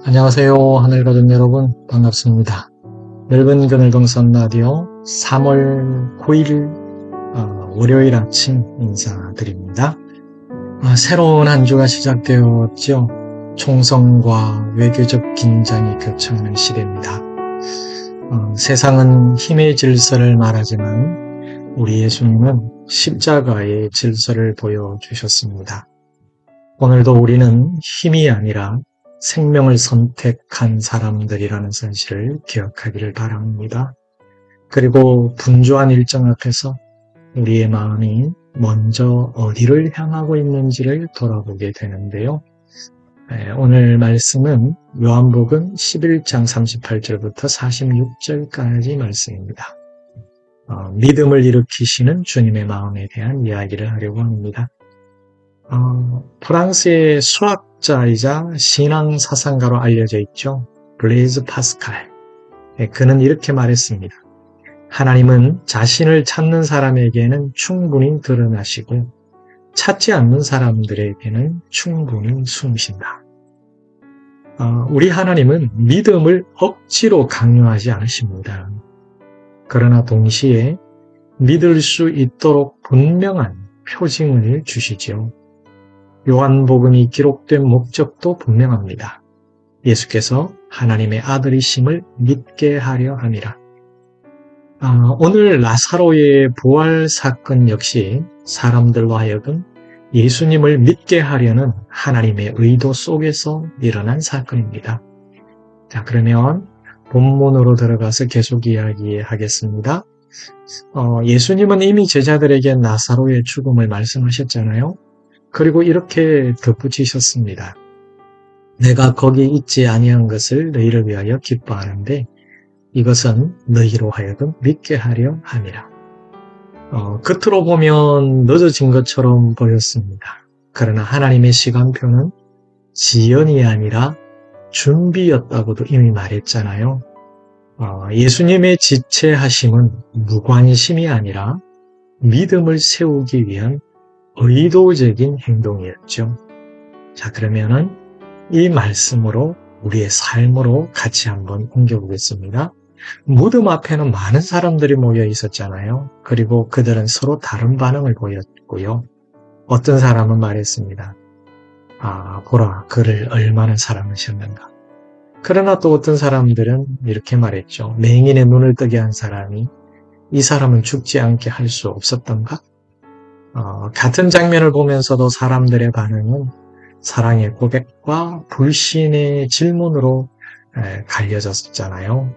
안녕하세요. 하늘가족 여러분, 반갑습니다. 넓은 그늘동산 라디오 3월 9일 월요일 아침 인사드립니다. 새로운 한 주가 시작되었죠. 총선과 외교적 긴장이 겹쳐오는 시대입니다. 세상은 힘의 질서를 말하지만 우리 예수님은 십자가의 질서를 보여주셨습니다. 오늘도 우리는 힘이 아니라 생명을 선택한 사람들이라는 사실을 기억하기를 바랍니다. 그리고 분주한 일정 앞에서 우리의 마음이 먼저 어디를 향하고 있는지를 돌아보게 되는데요. 오늘 말씀은 요한복음 11장 38절부터 46절까지 말씀입니다. 믿음을 일으키시는 주님의 마음에 대한 이야기를 하려고 합니다. 프랑스의 수학자이자 신앙 사상가로 알려져 있죠. 블레이즈 파스칼. 그는 이렇게 말했습니다. 하나님은 자신을 찾는 사람에게는 충분히 드러나시고 찾지 않는 사람들에게는 충분히 숨으신다. 우리 하나님은 믿음을 억지로 강요하지 않으십니다. 그러나 동시에 믿을 수 있도록 분명한 표징을 주시지요. 요한복음이 기록된 목적도 분명합니다. 예수께서 하나님의 아들이심을 믿게 하려 함이라. 오늘 나사로의 부활 사건 역시 사람들로 하여금 예수님을 믿게 하려는 하나님의 의도 속에서 일어난 사건입니다. 자, 그러면 본문으로 들어가서 계속 이야기하겠습니다. 예수님은 이미 제자들에게 나사로의 죽음을 말씀하셨잖아요. 그리고 이렇게 덧붙이셨습니다. 내가 거기 있지 아니한 것을 너희를 위하여 기뻐하는데 이것은 너희로 하여금 믿게 하려 함이라. 겉으로 보면 늦어진 것처럼 보였습니다. 그러나 하나님의 시간표는 지연이 아니라 준비였다고도 이미 말했잖아요. 예수님의 지체하심은 무관심이 아니라 믿음을 세우기 위한 의도적인 행동이었죠. 자, 그러면은 이 말씀으로 우리의 삶으로 같이 한번 옮겨보겠습니다. 무덤 앞에는 많은 사람들이 모여 있었잖아요. 그리고 그들은 서로 다른 반응을 보였고요. 어떤 사람은 말했습니다. 보라, 그를 얼마나 사랑하셨는가. 그러나 또 어떤 사람들은 이렇게 말했죠. 맹인의 눈을 뜨게 한 사람이 이 사람은 죽지 않게 할 수 없었던가? 같은 장면을 보면서도 사람들의 반응은 사랑의 고백과 불신의 질문으로 갈려졌잖아요.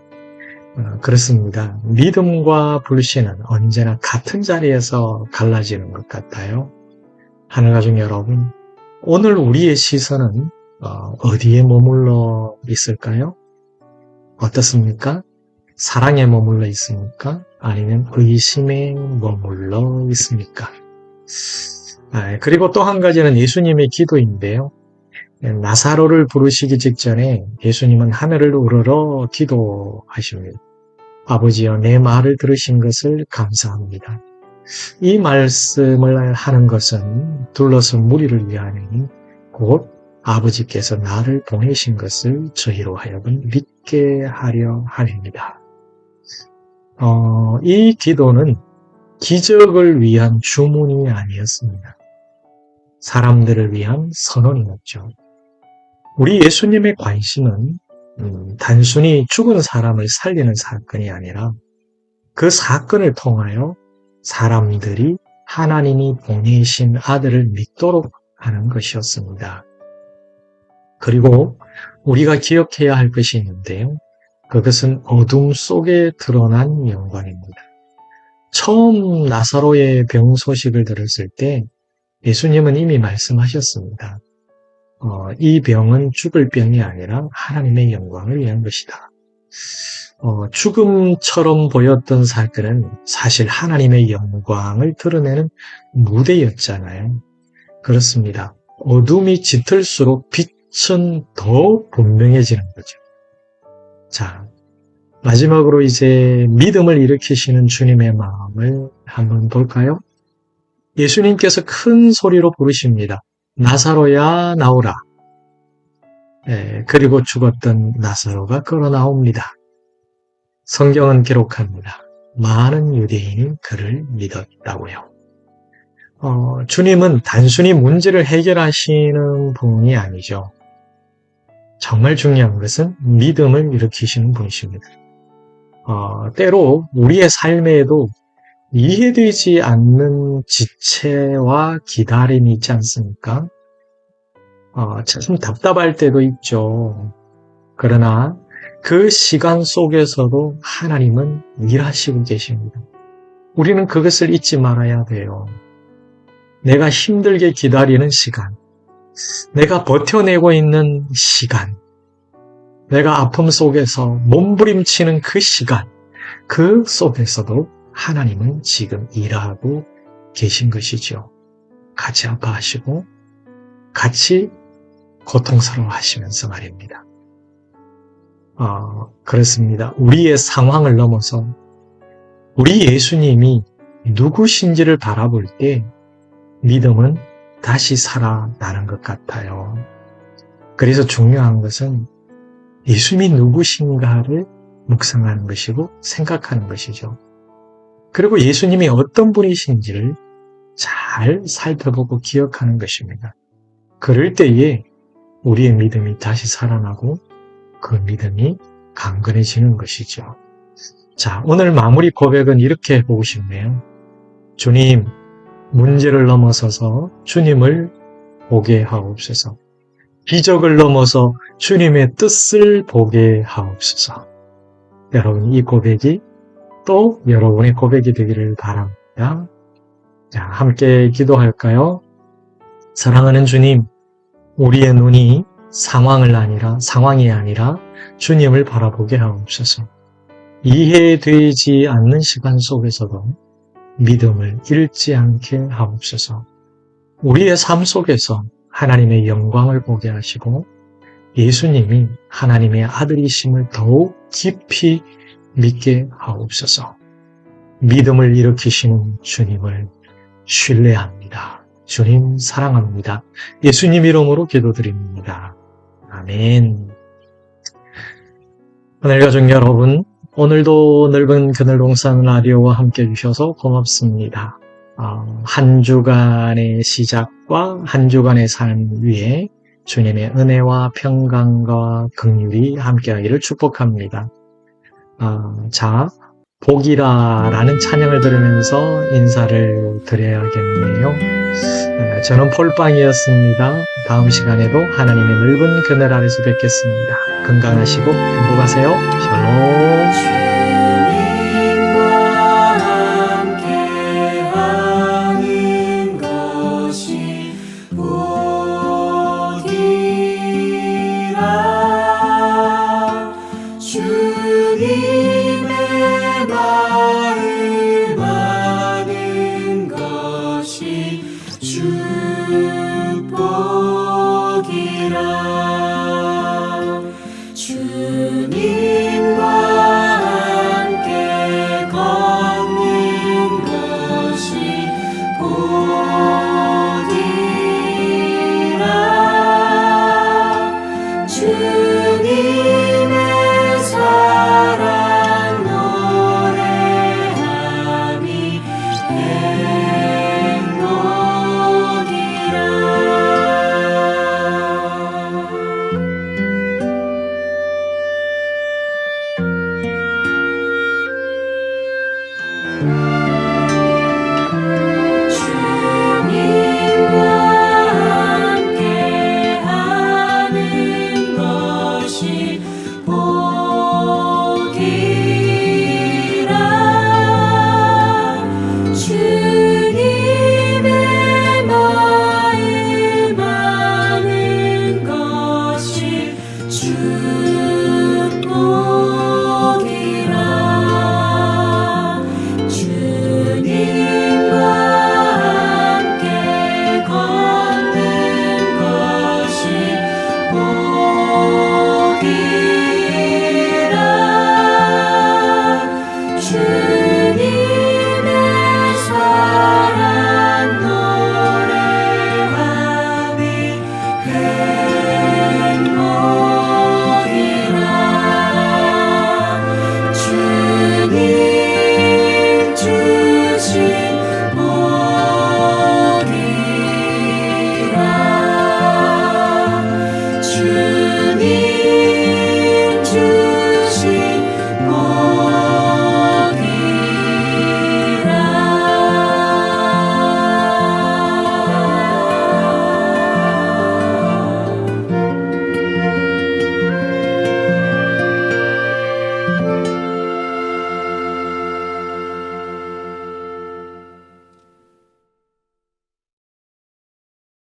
그렇습니다. 믿음과 불신은 언제나 같은 자리에서 갈라지는 것 같아요. 하늘가족 여러분, 오늘 우리의 시선은 어디에 머물러 있을까요? 어떻습니까? 사랑에 머물러 있습니까? 아니면 의심에 머물러 있습니까? 그리고 또 한 가지는 예수님의 기도인데요. 나사로를 부르시기 직전에 예수님은 하늘을 우러러 기도하십니다. 아버지여, 내 말을 들으신 것을 감사합니다. 이 말씀을 하는 것은 둘러선 무리를 위하니 곧 아버지께서 나를 보내신 것을 저희로 하여금 믿게 하려 함입니다. 이 기도는 기적을 위한 주문이 아니었습니다. 사람들을 위한 선언이었죠. 우리 예수님의 관심은 단순히 죽은 사람을 살리는 사건이 아니라 그 사건을 통하여 사람들이 하나님이 보내신 아들을 믿도록 하는 것이었습니다. 그리고 우리가 기억해야 할 것이 있는데요. 그것은 어둠 속에 드러난 영광입니다. 처음 나사로의 병 소식을 들었을 때 예수님은 이미 말씀하셨습니다. 이 병은 죽을 병이 아니라 하나님의 영광을 위한 것이다. 죽음처럼 보였던 사건은 사실 하나님의 영광을 드러내는 무대였잖아요. 그렇습니다. 어둠이 짙을수록 빛은 더 분명해지는 거죠. 자, 마지막으로 이제 믿음을 일으키시는 주님의 마음을 한번 볼까요? 예수님께서 큰 소리로 부르십니다. 나사로야, 나오라. 그리고 죽었던 나사로가 걸어 나옵니다. 성경은 기록합니다. 많은 유대인이 그를 믿었다고요. 주님은 단순히 문제를 해결하시는 분이 아니죠. 정말 중요한 것은 믿음을 일으키시는 분이십니다. 때로 우리의 삶에도 이해되지 않는 지체와 기다림이 있지 않습니까? 참 답답할 때도 있죠. 그러나 그 시간 속에서도 하나님은 일하시고 계십니다. 우리는 그것을 잊지 말아야 돼요. 내가 힘들게 기다리는 시간, 내가 버텨내고 있는 시간, 내가 아픔 속에서 몸부림치는 그 시간, 그 속에서도 하나님은 지금 일하고 계신 것이죠. 같이 아파하시고 같이 고통스러워하시면서 말입니다. 그렇습니다. 우리의 상황을 넘어서 우리 예수님이 누구신지를 바라볼 때 믿음은 다시 살아나는 것 같아요. 그래서 중요한 것은 예수님이 누구신가를 묵상하는 것이고 생각하는 것이죠. 그리고 예수님이 어떤 분이신지를 잘 살펴보고 기억하는 것입니다. 그럴 때에 우리의 믿음이 다시 살아나고 그 믿음이 강건해지는 것이죠. 자, 오늘 마무리 고백은 이렇게 해보고 싶네요. 주님, 문제를 넘어서서 주님을 보게 하옵소서. 기적을 넘어서 주님의 뜻을 보게 하옵소서. 여러분, 이 고백이 또 여러분의 고백이 되기를 바랍니다. 자, 함께 기도할까요? 사랑하는 주님, 우리의 눈이 상황이 아니라 주님을 바라보게 하옵소서. 이해되지 않는 시간 속에서도 믿음을 잃지 않게 하옵소서. 우리의 삶 속에서 하나님의 영광을 보게 하시고 예수님이 하나님의 아들이심을 더욱 깊이 믿게 하옵소서. 믿음을 일으키시는 주님을 신뢰합니다. 주님 사랑합니다. 예수님 이름으로 기도드립니다. 아멘. 하늘 가족 여러분, 오늘도 넓은 그늘동산 라디오와 함께 해주셔서 고맙습니다. 한 주간의 시작과 한 주간의 삶 위에 주님의 은혜와 평강과 긍휼이 함께하기를 축복합니다. 자, 복이라라는 찬양을 들으면서 인사를 드려야겠네요. 저는 폴빵이었습니다. 다음 시간에도 하나님의 넓은 그늘 아래서 뵙겠습니다. 건강하시고 행복하세요. 샬롬. 마음 아는 것이 주